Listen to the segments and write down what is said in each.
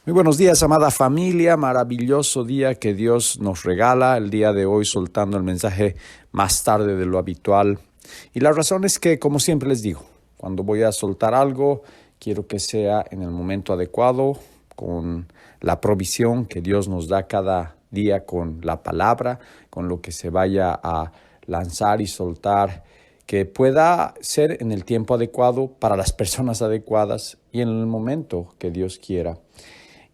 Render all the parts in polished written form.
Muy buenos días, amada familia, maravilloso día que Dios nos regala el día de hoy, soltando el mensaje más tarde de lo habitual. Y la razón es que, como siempre les digo, cuando voy a soltar algo, quiero que sea en el momento adecuado, con la provisión que Dios nos da cada día con la palabra, con lo que se vaya a lanzar y soltar, que pueda ser en el tiempo adecuado para las personas adecuadas y en el momento que Dios quiera.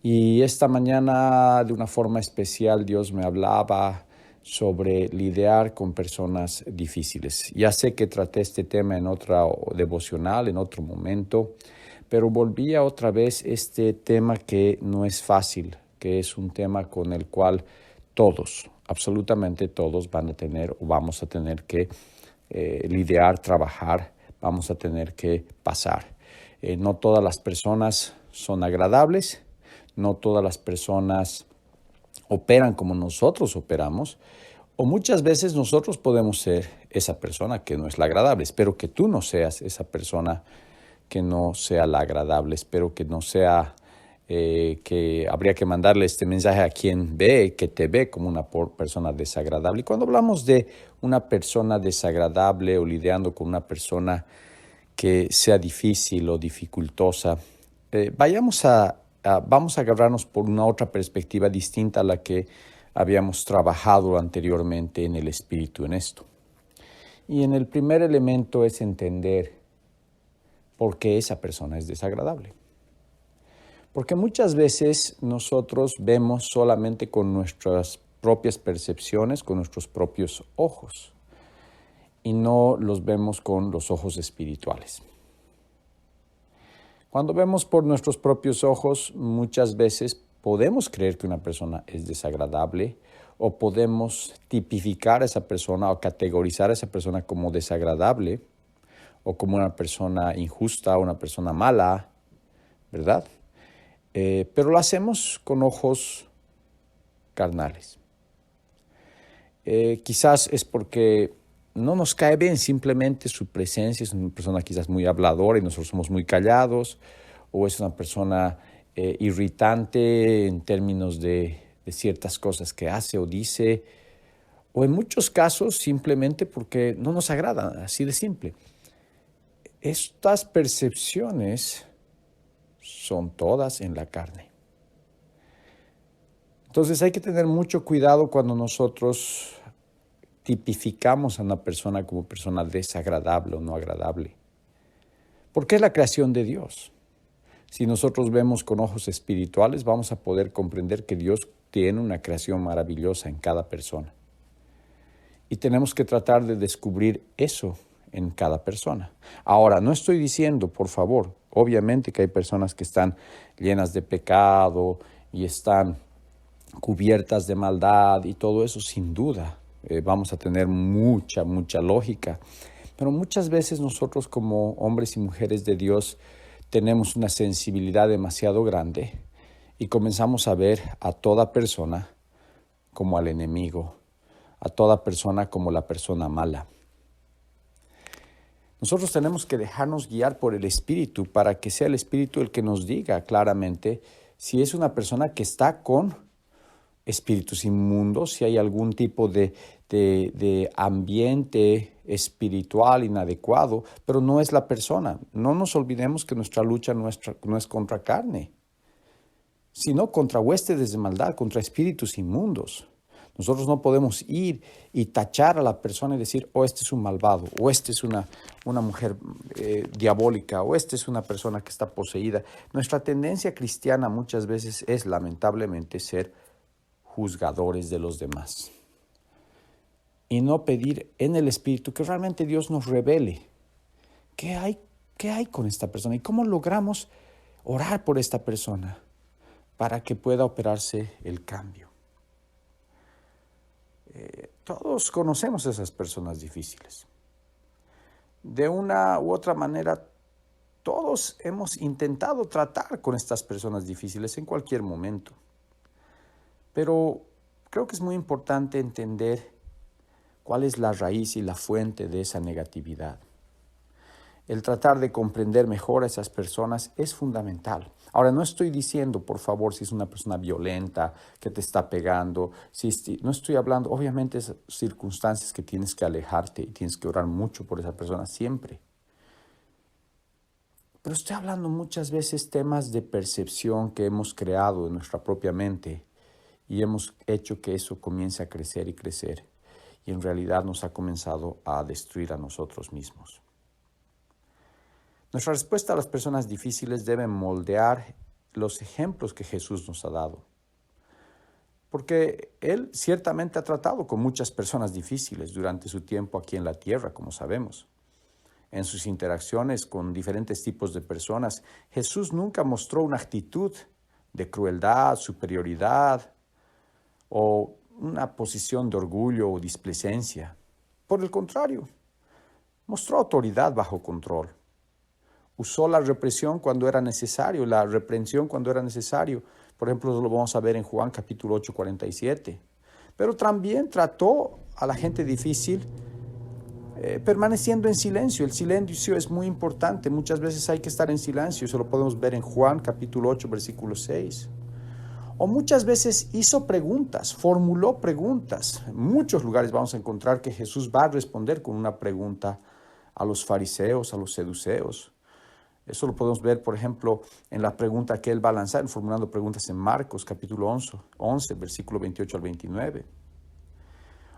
Y esta mañana, de una forma especial, Dios me hablaba sobre lidiar con personas difíciles. Ya sé que traté este tema en otra devocional, en otro momento, pero volvía otra vez este tema que no es fácil, que es un tema con el cual todos, absolutamente todos van a tener o vamos a tener que lidiar, trabajar, vamos a tener que pasar. No todas las personas son agradables, no todas las personas operan como nosotros operamos, o muchas veces nosotros podemos ser esa persona que no es la agradable. Espero que tú no seas esa persona que no sea la agradable. Espero que no sea que habría que mandarle este mensaje a quien ve, que te ve como una persona desagradable. Y cuando hablamos de una persona desagradable o lidiando con una persona que sea difícil o dificultosa, vamos a agarrarnos por una otra perspectiva distinta a la que habíamos trabajado anteriormente en el espíritu en esto. Y en el primer elemento es entender por qué esa persona es desagradable. Porque muchas veces nosotros vemos solamente con nuestras propias percepciones, con nuestros propios ojos, y no los vemos con los ojos espirituales. Cuando vemos por nuestros propios ojos, muchas veces podemos creer que una persona es desagradable o podemos tipificar a esa persona o categorizar a esa persona como desagradable o como una persona injusta o una persona mala, ¿verdad? Pero lo hacemos con ojos carnales. Quizás es porque no nos cae bien simplemente su presencia, es una persona quizás muy habladora y nosotros somos muy callados, o es una persona irritante en términos de ciertas cosas que hace o dice, o en muchos casos simplemente porque no nos agrada, así de simple. Estas percepciones son todas en la carne. Entonces hay que tener mucho cuidado cuando nosotros tipificamos a una persona como persona desagradable o no agradable. Porque es la creación de Dios. Si nosotros vemos con ojos espirituales, vamos a poder comprender que Dios tiene una creación maravillosa en cada persona. Y tenemos que tratar de descubrir eso en cada persona. Ahora, no estoy diciendo, por favor, obviamente que hay personas que están llenas de pecado y están cubiertas de maldad y todo eso, sin duda. Vamos a tener mucha lógica. Pero muchas veces nosotros como hombres y mujeres de Dios tenemos una sensibilidad demasiado grande y comenzamos a ver a toda persona como al enemigo, a toda persona como la persona mala. Nosotros tenemos que dejarnos guiar por el Espíritu para que sea el Espíritu el que nos diga claramente si es una persona que está con espíritus inmundos, si hay algún tipo de ambiente espiritual inadecuado, pero no es la persona. No nos olvidemos que nuestra lucha no es contra carne, sino contra huestes de maldad, contra espíritus inmundos. Nosotros no podemos ir y tachar a la persona y decir, oh, este es un malvado, o este es una mujer diabólica, o este es una persona que está poseída. Nuestra tendencia cristiana muchas veces es, lamentablemente, ser juzgadores de los demás y no pedir en el Espíritu que realmente Dios nos revele qué hay con esta persona y cómo logramos orar por esta persona para que pueda operarse el cambio. Todos conocemos a esas personas difíciles. De una u otra manera, todos hemos intentado tratar con estas personas difíciles en cualquier momento. Pero creo que es muy importante entender cuál es la raíz y la fuente de esa negatividad. el tratar de comprender mejor a esas personas es fundamental. Ahora, no estoy diciendo, por favor, si es una persona violenta, que te está pegando, no estoy hablando, obviamente, esas circunstancias que tienes que alejarte y tienes que orar mucho por esa persona siempre. Pero estoy hablando muchas veces temas de percepción que hemos creado en nuestra propia mente y hemos hecho que eso comience a crecer y crecer. Y en realidad nos ha comenzado a destruir a nosotros mismos. Nuestra respuesta a las personas difíciles debe moldear los ejemplos que Jesús nos ha dado. Porque Él ciertamente ha tratado con muchas personas difíciles durante su tiempo aquí en la tierra, como sabemos. En sus interacciones con diferentes tipos de personas, Jesús nunca mostró una actitud de crueldad, superioridad o una posición de orgullo o displicencia. Por el contrario, mostró autoridad bajo control. Usó la represión cuando era necesario, la reprensión cuando era necesario. Por ejemplo, lo vamos a ver en Juan capítulo 8, 47. Pero también trató a la gente difícil permaneciendo en silencio. El silencio es muy importante. Muchas veces hay que estar en silencio. Eso lo podemos ver en Juan capítulo 8, versículo 6. O muchas veces hizo preguntas, formuló preguntas. En muchos lugares vamos a encontrar que Jesús va a responder con una pregunta a los fariseos, a los seduceos. Eso lo podemos ver, por ejemplo, en la pregunta que él va a lanzar, formulando preguntas en Marcos, capítulo 11, versículo 28 al 29.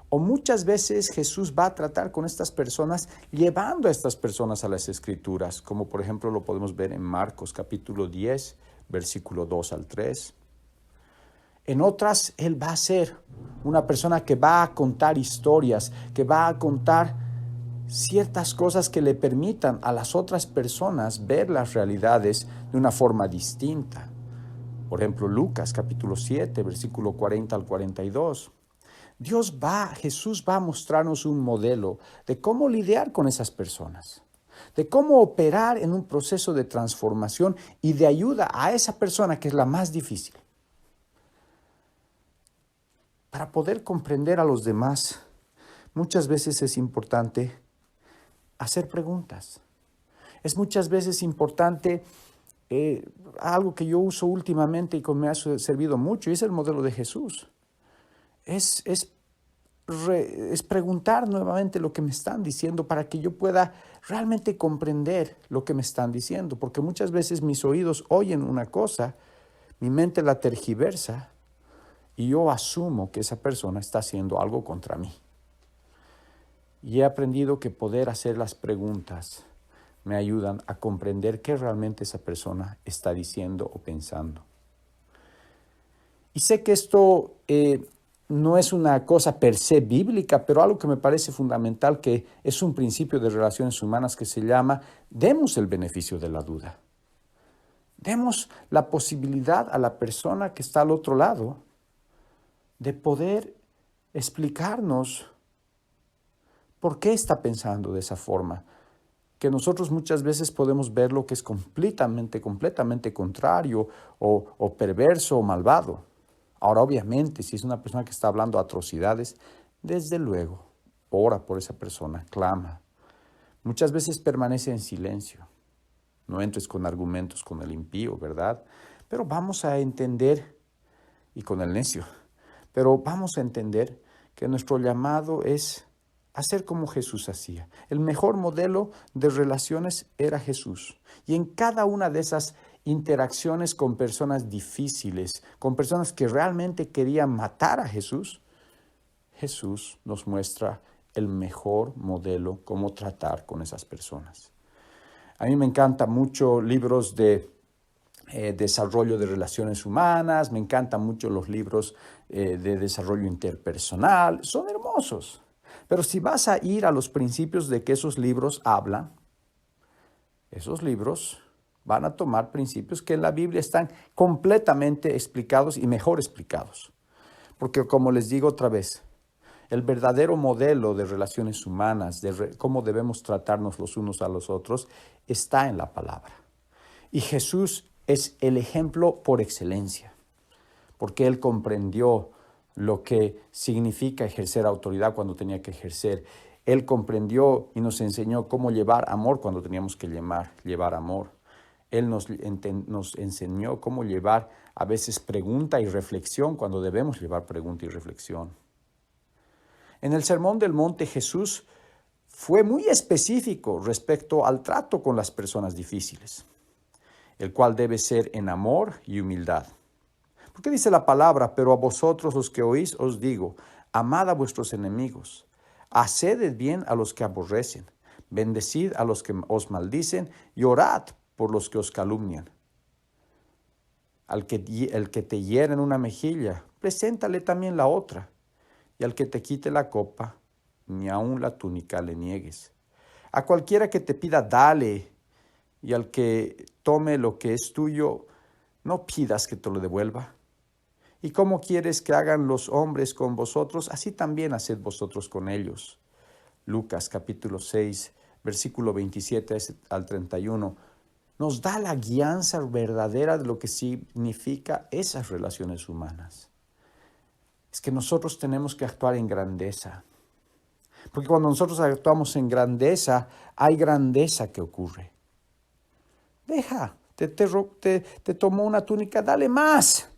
O muchas veces Jesús va a tratar con estas personas, llevando a estas personas a las Escrituras, como por ejemplo lo podemos ver en Marcos, capítulo 10, versículo 2 al 3. En otras, él va a ser una persona que va a contar historias, que va a contar ciertas cosas que le permitan a las otras personas ver las realidades de una forma distinta. Por ejemplo, Lucas capítulo 7, versículo 40 al 42. Jesús va a mostrarnos un modelo de cómo lidiar con esas personas, de cómo operar en un proceso de transformación y de ayuda a esa persona que es la más difícil. Para poder comprender a los demás, muchas veces es importante hacer preguntas. Es muchas veces importante algo que yo uso últimamente y que me ha servido mucho, y es el modelo de Jesús. Es preguntar nuevamente lo que me están diciendo para que yo pueda realmente comprender lo que me están diciendo, porque muchas veces mis oídos oyen una cosa, mi mente la tergiversa y yo asumo que esa persona está haciendo algo contra mí. Y he aprendido que poder hacer las preguntas me ayudan a comprender qué realmente esa persona está diciendo o pensando. Y sé que esto no es una cosa per se bíblica, pero algo que me parece fundamental, que es un principio de relaciones humanas que se llama: demos el beneficio de la duda. Demos la posibilidad a la persona que está al otro lado de poder explicarnos por qué está pensando de esa forma, que nosotros muchas veces podemos ver lo que es completamente contrario o perverso o malvado. Ahora, obviamente, si es una persona que está hablando atrocidades, desde luego, ora por esa persona, clama. Muchas veces permanece en silencio. No entres con argumentos con el impío, ¿verdad? Pero vamos a entender, y con el necio, pero vamos a entender que nuestro llamado es hacer como Jesús hacía. El mejor modelo de relaciones era Jesús. Y en cada una de esas interacciones con personas difíciles, con personas que realmente querían matar a Jesús, Jesús nos muestra el mejor modelo, cómo tratar con esas personas. A mí me encantan mucho libros de desarrollo de relaciones humanas, me encantan mucho los libros de desarrollo interpersonal, son hermosos. Pero si vas a ir a los principios de que esos libros hablan, esos libros van a tomar principios que en la Biblia están completamente explicados y mejor explicados. Porque como les digo otra vez, el verdadero modelo de relaciones humanas, de cómo debemos tratarnos los unos a los otros, está en la palabra. Y Jesús es el ejemplo por excelencia, porque Él comprendió lo que significa ejercer autoridad cuando tenía que ejercer. Él comprendió y nos enseñó cómo llevar amor cuando teníamos que llevar amor. Él nos enseñó cómo llevar a veces pregunta y reflexión cuando debemos llevar pregunta y reflexión. En el Sermón del Monte, Jesús fue muy específico respecto al trato con las personas difíciles, el cual debe ser en amor y humildad. Porque dice la palabra, pero a vosotros los que oís os digo, amad a vuestros enemigos, haced el bien a los que aborrecen, bendecid a los que os maldicen y orad por los que os calumnian. El que te hiere en una mejilla, preséntale también la otra, y al que te quite la copa, ni aun la túnica le niegues. A cualquiera que te pida, dale, y al que tome lo que es tuyo, no pidas que te lo devuelva. ¿Y cómo quieres que hagan los hombres con vosotros? Así también haced vosotros con ellos. Lucas capítulo 6, versículo 27 al 31, nos da la guianza verdadera de lo que significa esas relaciones humanas. Es que nosotros tenemos que actuar en grandeza. Porque cuando nosotros actuamos en grandeza, hay grandeza que ocurre. Deja, te tomó una túnica, dale más.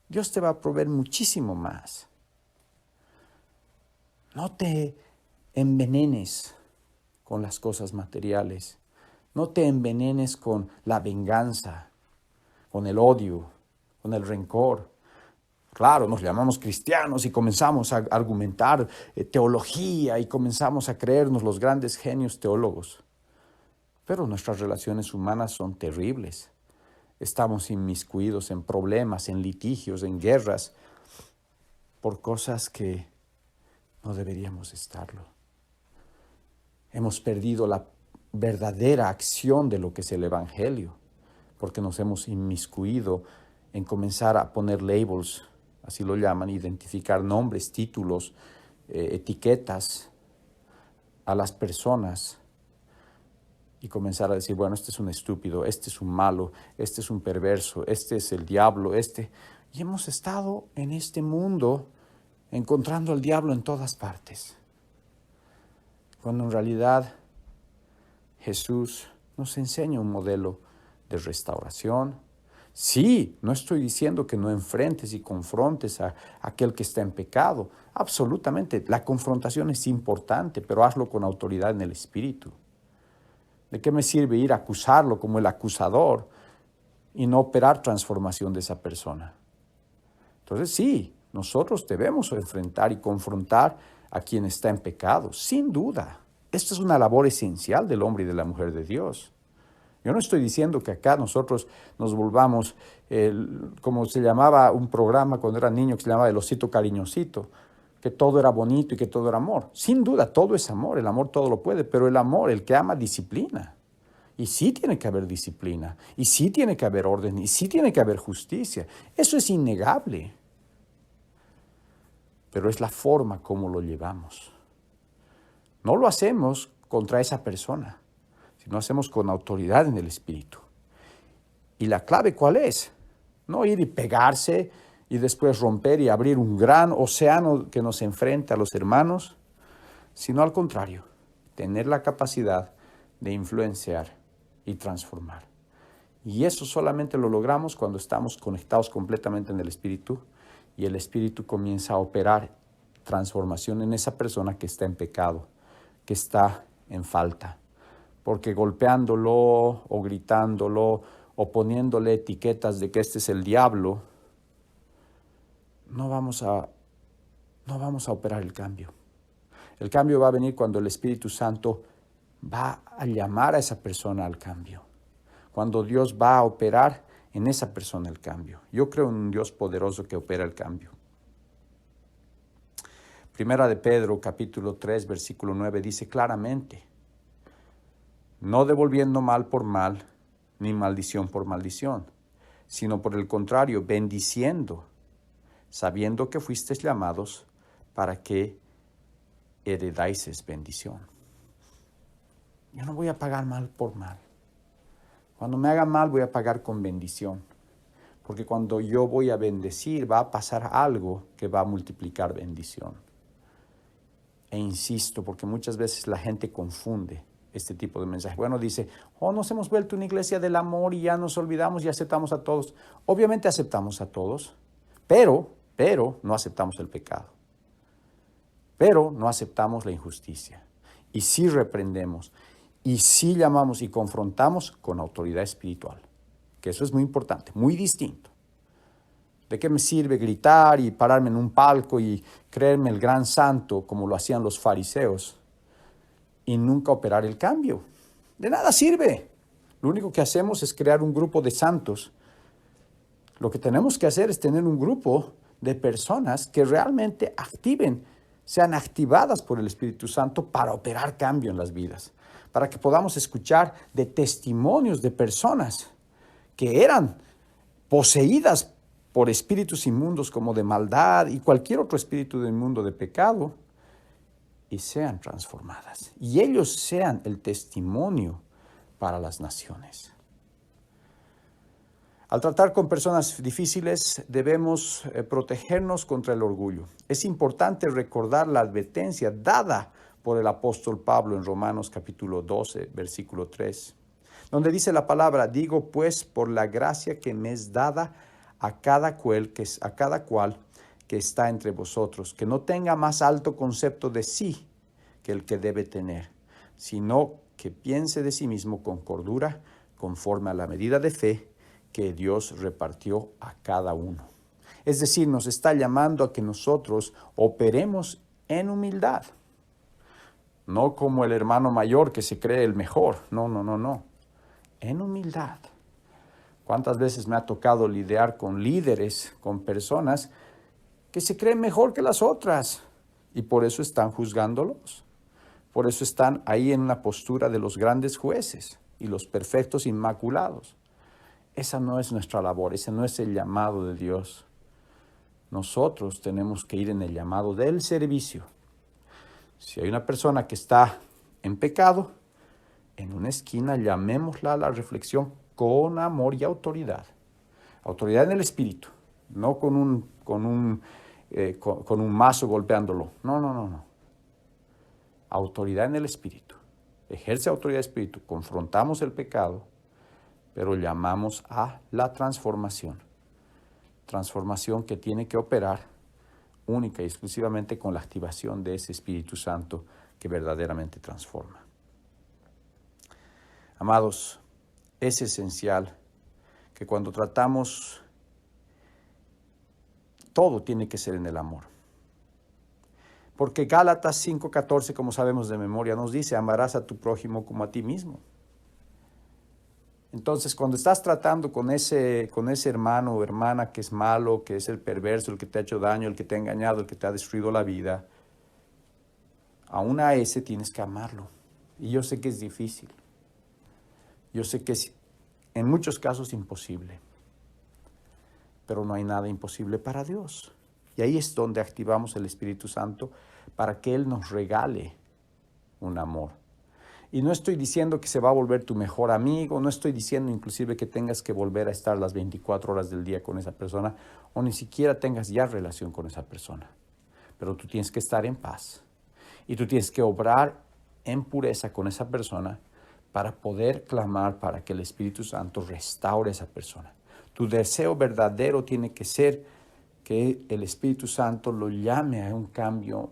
Dios te va a proveer muchísimo más. No te envenenes con las cosas materiales. No te envenenes con la venganza, con el odio, con el rencor. Claro, nos llamamos cristianos y comenzamos a argumentar teología y comenzamos a creernos los grandes genios teólogos. Pero nuestras relaciones humanas son terribles. Estamos inmiscuidos en problemas, en litigios, en guerras, por cosas que no deberíamos estarlo. Hemos perdido la verdadera acción de lo que es el Evangelio, porque nos hemos inmiscuido en comenzar a poner labels, así lo llaman, identificar nombres, títulos, etiquetas a las personas y comenzar a decir, bueno, este es un estúpido, este es un malo, este es un perverso, este es el diablo, Y hemos estado en este mundo encontrando al diablo en todas partes, cuando en realidad Jesús nos enseña un modelo de restauración. Sí, no estoy diciendo que no enfrentes y confrontes a aquel que está en pecado. Absolutamente, la confrontación es importante, pero hazlo con autoridad en el Espíritu. ¿De qué me sirve ir a acusarlo como el acusador y no operar transformación de esa persona? Entonces sí, nosotros debemos enfrentar y confrontar a quien está en pecado, sin duda. Esta es una labor esencial del hombre y de la mujer de Dios. Yo no estoy diciendo que acá nosotros nos volvamos, como se llamaba un programa cuando era niño que se llamaba El Osito Cariñosito, que todo era bonito y que todo era amor. Sin duda, todo es amor, el amor todo lo puede, pero el amor, el que ama, disciplina. Y sí tiene que haber disciplina, y sí tiene que haber orden, y sí tiene que haber justicia. Eso es innegable. Pero es la forma como lo llevamos. No lo hacemos contra esa persona, sino hacemos con autoridad en el Espíritu. ¿Y la clave cuál es? No ir y pegarse y después romper y abrir un gran océano que nos enfrenta a los hermanos, sino al contrario, tener la capacidad de influenciar y transformar. Y eso solamente lo logramos cuando estamos conectados completamente en el Espíritu y el Espíritu comienza a operar transformación en esa persona que está en pecado, que está en falta. Porque golpeándolo o gritándolo o poniéndole etiquetas de que este es el diablo, no vamos a operar el cambio. El cambio va a venir cuando el Espíritu Santo va a llamar a esa persona al cambio. Cuando Dios va a operar en esa persona el cambio. Yo creo en un Dios poderoso que opera el cambio. Primera de Pedro, capítulo 3, versículo 9, dice claramente, no devolviendo mal por mal, ni maldición por maldición, sino por el contrario, bendiciendo, sabiendo que fuisteis llamados para que heredáis bendición. Yo no voy a pagar mal por mal. Cuando me haga mal voy a pagar con bendición. Porque cuando yo voy a bendecir va a pasar algo que va a multiplicar bendición. E insisto, porque muchas veces la gente confunde este tipo de mensaje. Bueno, dice, nos hemos vuelto una iglesia del amor y ya nos olvidamos y aceptamos a todos. Obviamente aceptamos a todos, pero no aceptamos el pecado. Pero no aceptamos la injusticia. Y sí reprendemos, y sí llamamos y confrontamos con autoridad espiritual. Que eso es muy importante, muy distinto. ¿De qué me sirve gritar y pararme en un palco y creerme el gran santo como lo hacían los fariseos y nunca operar el cambio? De nada sirve. Lo único que hacemos es crear un grupo de santos. Lo que tenemos que hacer es tener un grupo de personas que realmente sean activadas por el Espíritu Santo para operar cambio en las vidas, para que podamos escuchar de testimonios de personas que eran poseídas por espíritus inmundos como de maldad y cualquier otro espíritu inmundo de pecado, y sean transformadas. Y ellos sean el testimonio para las naciones. Al tratar con personas difíciles, debemos protegernos contra el orgullo. Es importante recordar la advertencia dada por el apóstol Pablo en Romanos capítulo 12, versículo 3, donde dice la palabra, digo pues por la gracia que me es dada a cada cual que está entre vosotros, que no tenga más alto concepto de sí que el que debe tener, sino que piense de sí mismo con cordura, conforme a la medida de fe que Dios repartió a cada uno. Es decir, nos está llamando a que nosotros operemos en humildad, no como el hermano mayor que se cree el mejor, no, en humildad. ¿Cuántas veces me ha tocado lidiar con líderes, con personas que se creen mejor que las otras y por eso están juzgándolos? Por eso están ahí en una postura de los grandes jueces y los perfectos inmaculados. Esa no es nuestra labor, ese no es el llamado de Dios. Nosotros tenemos que ir en el llamado del servicio. Si hay una persona que está en pecado, en una esquina llamémosla a la reflexión con amor y autoridad. Autoridad en el espíritu, no con un mazo golpeándolo. No. Autoridad en el espíritu. Ejerce autoridad espíritu. Confrontamos el pecado, pero llamamos a la transformación. Transformación que tiene que operar única y exclusivamente con la activación de ese Espíritu Santo que verdaderamente transforma. Amados, es esencial que cuando tratamos, todo tiene que ser en el amor. Porque Gálatas 5:14, como sabemos de memoria, nos dice, amarás a tu prójimo como a ti mismo. Entonces, cuando estás tratando con ese hermano o hermana que es malo, que es el perverso, el que te ha hecho daño, el que te ha engañado, el que te ha destruido la vida, aún a ese tienes que amarlo. Y yo sé que es difícil. Yo sé que es en muchos casos imposible. Pero no hay nada imposible para Dios. Y ahí es donde activamos el Espíritu Santo para que Él nos regale un amor. Y no estoy diciendo que se va a volver tu mejor amigo, no estoy diciendo inclusive que tengas que volver a estar las 24 horas del día con esa persona o ni siquiera tengas ya relación con esa persona. Pero tú tienes que estar en paz y tú tienes que obrar en pureza con esa persona para poder clamar para que el Espíritu Santo restaure a esa persona. Tu deseo verdadero tiene que ser que el Espíritu Santo lo llame a un cambio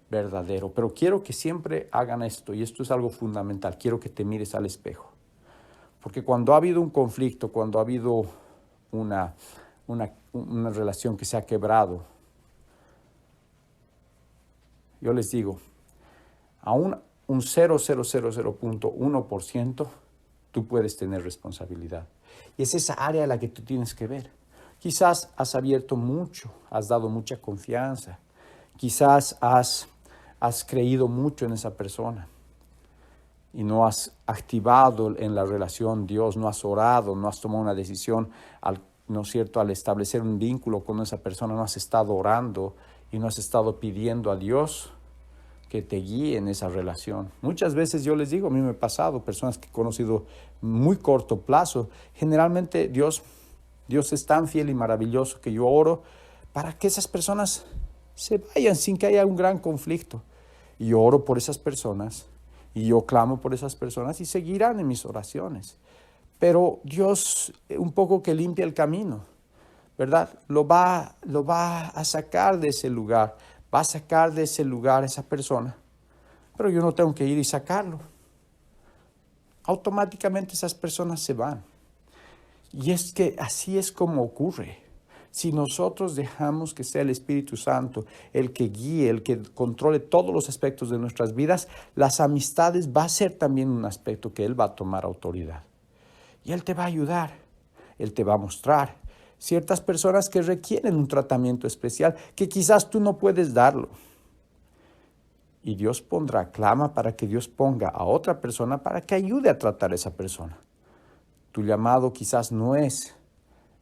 verdadero. Pero quiero que siempre hagan esto, y esto es algo fundamental. Quiero que te mires al espejo. Porque cuando ha habido un conflicto, cuando ha habido una relación que se ha quebrado, yo les digo, aún un 0,000.1% tú puedes tener responsabilidad. Y es esa área a la que tú tienes que ver. Quizás has abierto mucho, has dado mucha confianza, quizás has creído mucho en esa persona y no has activado en la relación Dios, no has orado, no has tomado una decisión, ¿no es cierto?, al establecer un vínculo con esa persona, no has estado orando y no has estado pidiendo a Dios que te guíe en esa relación. Muchas veces yo les digo, a mí me ha pasado, personas que he conocido muy corto plazo, generalmente Dios es tan fiel y maravilloso que yo oro para que esas personas se vayan sin que haya un gran conflicto. y yo oro por esas personas, y yo clamo por esas personas, y seguirán en mis oraciones. Pero Dios un poco que limpia el camino, ¿verdad? Lo va a sacar de ese lugar, va a sacar de ese lugar a esa persona. Pero yo no tengo que ir y sacarlo. Automáticamente esas personas se van. Y es que así es como ocurre. Si nosotros dejamos que sea el Espíritu Santo el que guíe, el que controle todos los aspectos de nuestras vidas, las amistades va a ser también un aspecto que Él va a tomar autoridad. Y Él te va a ayudar, Él te va a mostrar ciertas personas que requieren un tratamiento especial que quizás tú no puedes darlo. Y Dios clama para que Dios ponga a otra persona para que ayude a tratar a esa persona. Tu llamado quizás no es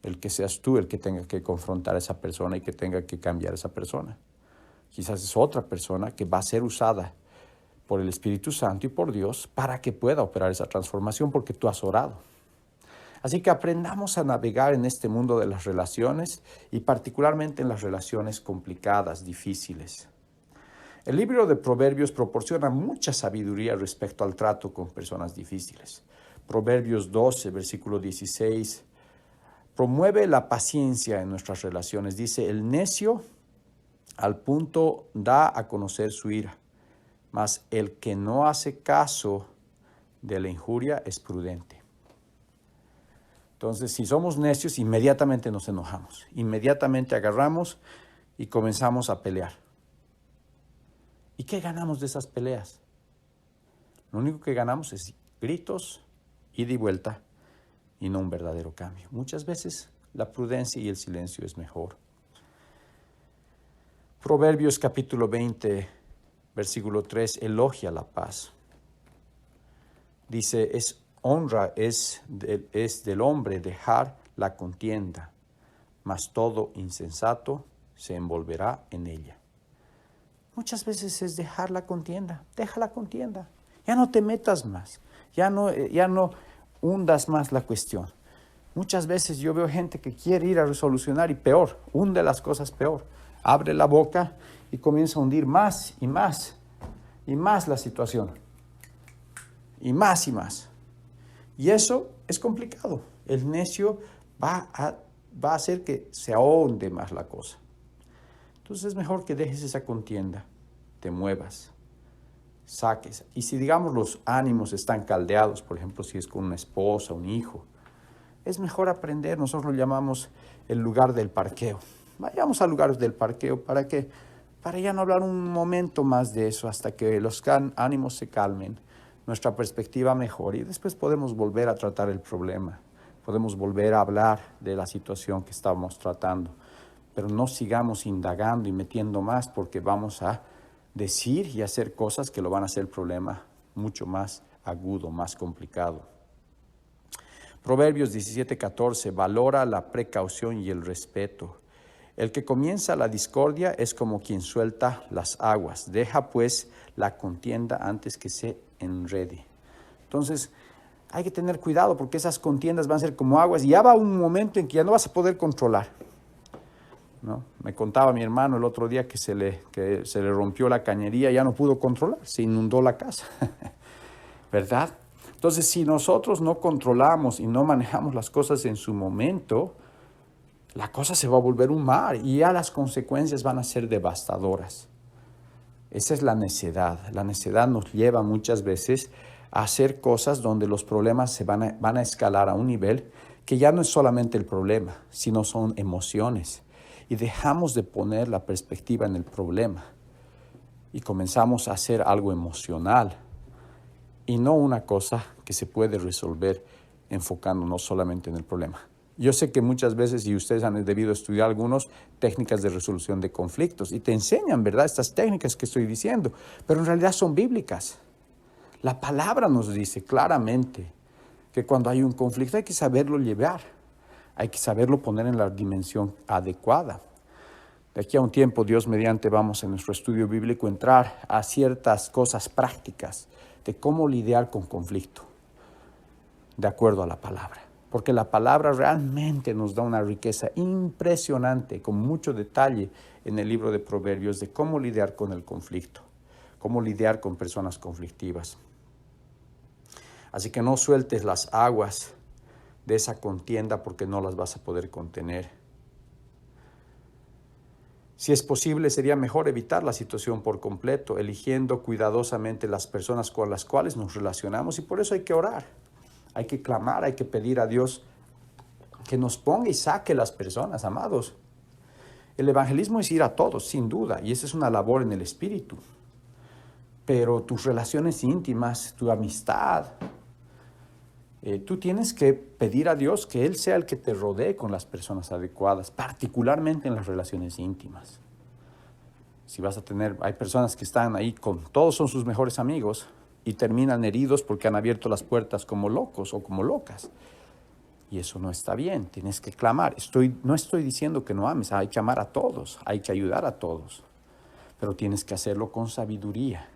el que seas tú el que tenga que confrontar a esa persona y que tenga que cambiar a esa persona. Quizás es otra persona que va a ser usada por el Espíritu Santo y por Dios para que pueda operar esa transformación porque tú has orado. Así que aprendamos a navegar en este mundo de las relaciones y particularmente en las relaciones complicadas, difíciles. El libro de Proverbios proporciona mucha sabiduría respecto al trato con personas difíciles. Proverbios 12, versículo 16, promueve la paciencia en nuestras relaciones. Dice, el necio al punto da a conocer su ira, mas el que no hace caso de la injuria es prudente. Entonces, si somos necios, inmediatamente nos enojamos, inmediatamente agarramos y comenzamos a pelear. ¿Y qué ganamos de esas peleas? Lo único que ganamos es gritos, ida y vuelta, y no un verdadero cambio. Muchas veces la prudencia y el silencio es mejor. Proverbios capítulo 20, versículo 3, elogia la paz. Dice, honra es del hombre dejar la contienda, mas todo insensato se envolverá en ella. Muchas veces es dejar la contienda, deja la contienda. Ya no te metas más, ya no hundas más la cuestión. Muchas veces yo veo gente que quiere ir a resolucionar y peor, hunde las cosas peor. Abre la boca y comienza a hundir más y más y más la situación. Y más y más. Y eso es complicado. El necio va a hacer que se ahonde más la cosa. Entonces es mejor que dejes esa contienda, te muevas, saques. Y si digamos los ánimos están caldeados, por ejemplo, si es con una esposa, un hijo, es mejor aprender, nosotros lo llamamos el lugar del parqueo. Vayamos al lugar del parqueo, ¿para qué? Para ya no hablar un momento más de eso hasta que los ánimos se calmen, nuestra perspectiva mejore y después podemos volver a tratar el problema, podemos volver a hablar de la situación que estamos tratando, pero no sigamos indagando y metiendo más porque vamos a decir y hacer cosas que lo van a hacer el problema mucho más agudo, más complicado. Proverbios 17:14, valora la precaución y el respeto. El que comienza la discordia es como quien suelta las aguas. Deja pues la contienda antes que se enrede. Entonces, hay que tener cuidado porque esas contiendas van a ser como aguas y ya va un momento en que ya no vas a poder controlar, ¿no? Me contaba mi hermano el otro día que se le rompió la cañería, ya no pudo controlar, se inundó la casa, ¿verdad? Entonces, si nosotros no controlamos y no manejamos las cosas en su momento, la cosa se va a volver un mar y ya las consecuencias van a ser devastadoras. Esa es la necedad. La necedad nos lleva muchas veces a hacer cosas donde los problemas se van a escalar a un nivel que ya no es solamente el problema, sino son emociones. Y dejamos de poner la perspectiva en el problema y comenzamos a hacer algo emocional y no una cosa que se puede resolver enfocándonos solamente en el problema. Yo sé que muchas veces, y ustedes han debido estudiar algunas técnicas de resolución de conflictos, y te enseñan, ¿verdad?, estas técnicas que estoy diciendo, pero en realidad son bíblicas. La palabra nos dice claramente que cuando hay un conflicto hay que saberlo llevar, hay que saberlo poner en la dimensión adecuada. De aquí a un tiempo, Dios mediante, vamos en nuestro estudio bíblico a entrar a ciertas cosas prácticas de cómo lidiar con conflicto, de acuerdo a la palabra. Porque la palabra realmente nos da una riqueza impresionante, con mucho detalle en el libro de Proverbios, de cómo lidiar con el conflicto, cómo lidiar con personas conflictivas. Así que no sueltes las aguas de esa contienda porque no las vas a poder contener. Si es posible, sería mejor evitar la situación por completo, eligiendo cuidadosamente las personas con las cuales nos relacionamos, y por eso hay que orar, hay que clamar, hay que pedir a Dios que nos ponga y saque las personas, amados. El evangelismo es ir a todos, sin duda, y esa es una labor en el espíritu. Pero tus relaciones íntimas, tu amistad, tú tienes que pedir a Dios que Él sea el que te rodee con las personas adecuadas, particularmente en las relaciones íntimas. Si vas a tener, hay personas que están ahí todos son sus mejores amigos y terminan heridos porque han abierto las puertas como locos o como locas. Y eso no está bien, tienes que clamar. No estoy diciendo que no ames, hay que amar a todos, hay que ayudar a todos, pero tienes que hacerlo con sabiduría,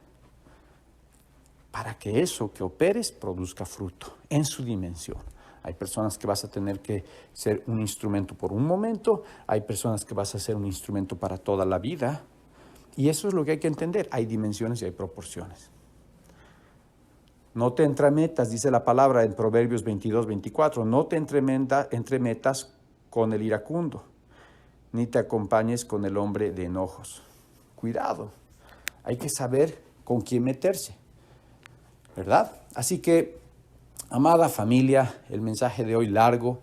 para que eso que operes produzca fruto en su dimensión. Hay personas que vas a tener que ser un instrumento por un momento, hay personas que vas a ser un instrumento para toda la vida, y eso es lo que hay que entender. Hay dimensiones y hay proporciones. No te entremetas, dice la palabra en Proverbios 22-24, no te entremetas con el iracundo, ni te acompañes con el hombre de enojos. Cuidado, hay que saber con quién meterse, ¿verdad? Así que, amada familia, el mensaje de hoy largo,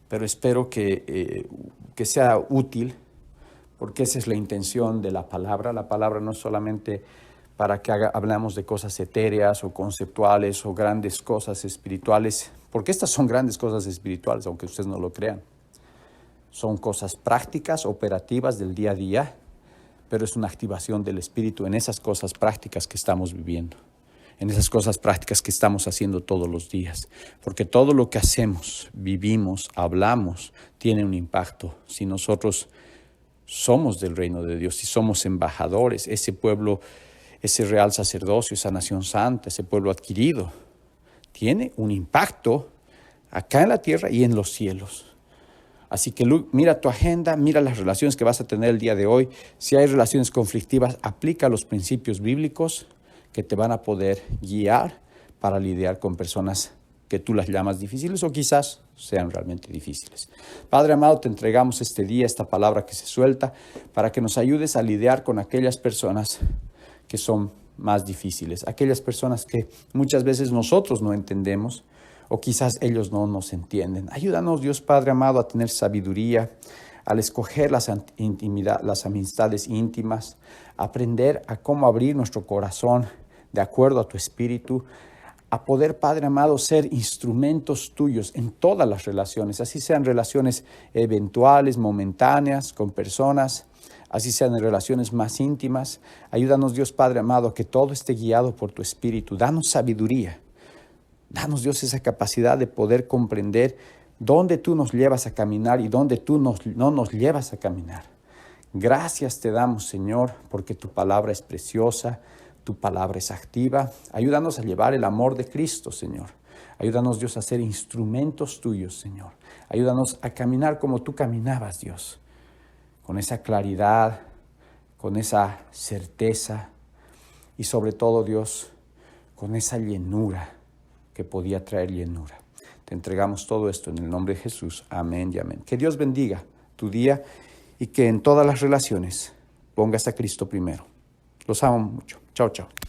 pero espero que sea útil, porque esa es la intención de la palabra. La palabra no es solamente para que hablamos de cosas etéreas o conceptuales o grandes cosas espirituales, porque estas son grandes cosas espirituales, aunque ustedes no lo crean. Son cosas prácticas, operativas del día a día, pero es una activación del espíritu en esas cosas prácticas que estamos viviendo, en esas cosas prácticas que estamos haciendo todos los días, porque todo lo que hacemos, vivimos, hablamos, tiene un impacto. Si nosotros somos del reino de Dios, si somos embajadores, ese pueblo, ese real sacerdocio, esa nación santa, ese pueblo adquirido, tiene un impacto acá en la tierra y en los cielos. Así que mira tu agenda, mira las relaciones que vas a tener el día de hoy. Si hay relaciones conflictivas, aplica los principios bíblicos que te van a poder guiar para lidiar con personas que tú las llamas difíciles o quizás sean realmente difíciles. Padre amado, te entregamos este día, esta palabra que se suelta, para que nos ayudes a lidiar con aquellas personas que son más difíciles, aquellas personas que muchas veces nosotros no entendemos o quizás ellos no nos entienden. Ayúdanos, Dios Padre amado, a tener sabiduría, al escoger las amistades íntimas, aprender a cómo abrir nuestro corazón de acuerdo a tu espíritu, a poder, Padre amado, ser instrumentos tuyos en todas las relaciones, así sean relaciones eventuales, momentáneas, con personas, así sean relaciones más íntimas. Ayúdanos, Dios Padre amado, a que todo esté guiado por tu espíritu. Danos sabiduría. Danos, Dios, esa capacidad de poder comprender dónde tú nos llevas a caminar y dónde tú no nos llevas a caminar. Gracias te damos, Señor, porque tu palabra es preciosa, tu palabra es activa. Ayúdanos a llevar el amor de Cristo, Señor. Ayúdanos, Dios, a ser instrumentos tuyos, Señor. Ayúdanos a caminar como tú caminabas, Dios, con esa claridad, con esa certeza y sobre todo, Dios, con esa llenura que podía traer llenura. Te entregamos todo esto en el nombre de Jesús. Amén y amén. Que Dios bendiga tu día y que en todas las relaciones pongas a Cristo primero. Los amo mucho. Chao, chao.